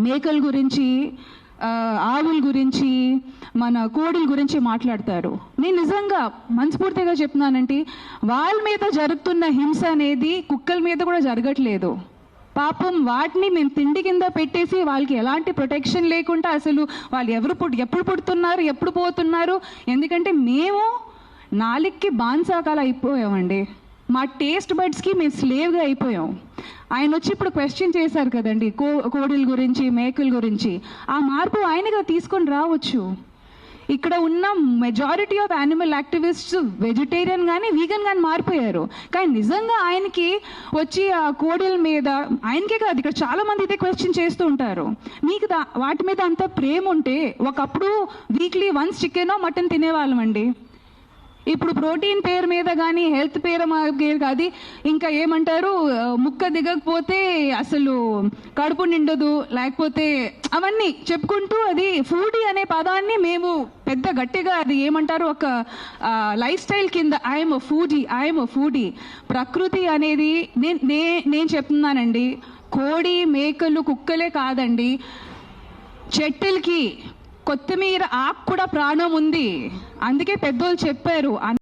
మేకల గురించి, ఆవుల గురించి, మన కోడిల గురించి మాట్లాడతారు. నేను నిజంగా మనస్ఫూర్తిగా చెప్తున్నానంటే వాళ్ళ మీద జరుగుతున్న హింస అనేది కుక్కల మీద కూడా జరగట్లేదు. పాపం వాటిని మేము తిండి కింద పెట్టేసి వాళ్ళకి ఎలాంటి ప్రొటెక్షన్ లేకుండా అసలు వాళ్ళు ఎప్పుడు పుడుతున్నారు, ఎప్పుడు పోతున్నారు. ఎందుకంటే మేము నాలుగుకి బాన్సాకాలు అయిపోయామండి. మా టేస్ట్ బడ్స్కి మేము స్లేవ్గా అయిపోయాం. ఆయన వచ్చి ఇప్పుడు క్వశ్చన్ చేశారు కదండి కోడిల గురించి, మేకల గురించి. ఆ మార్పు ఆయనగా తీసుకొని రావచ్చు. ఇక్కడ ఉన్న majority of animal activists vegetarian కానీ వీగన్ కానీ మారిపోయారు. కానీ నిజంగా ఆయనకి వచ్చి ఆ కోడిల మీద, ఆయనకే కాదు ఇక్కడ చాలా మంది ఇదే క్వశ్చన్ చేస్తూ ఉంటారు. మీకు వాటి మీద అంత ప్రేమ ఉంటే ఒకప్పుడు వీక్లీ వన్స్ చికెనో మటన్ తినేవాళ్ళం అండి. ఇప్పుడు ప్రోటీన్ పేరు మీద కానీ హెల్త్ పేరు కాదు, ఇంకా ఏమంటారు, ముక్క దిగకపోతే అసలు కడుపు నిండదు, లేకపోతే అవన్నీ చెప్పుకుంటూ అది ఫుడీ అనే పదాన్ని మేము పెద్ద గట్టిగా అది ఏమంటారు ఒక లైఫ్ స్టైల్ కింద ఐఎమ్ అ ఫుడీ. ప్రకృతి అనేది నేను చెప్తున్నానండి, కోడి మేకలు కుక్కలే కాదండి, చెట్టులకి కొత్తిమీర ఆకు కూడా ప్రాణం ఉంది. అందుకే పెద్దోళ్ళు చెప్పారు.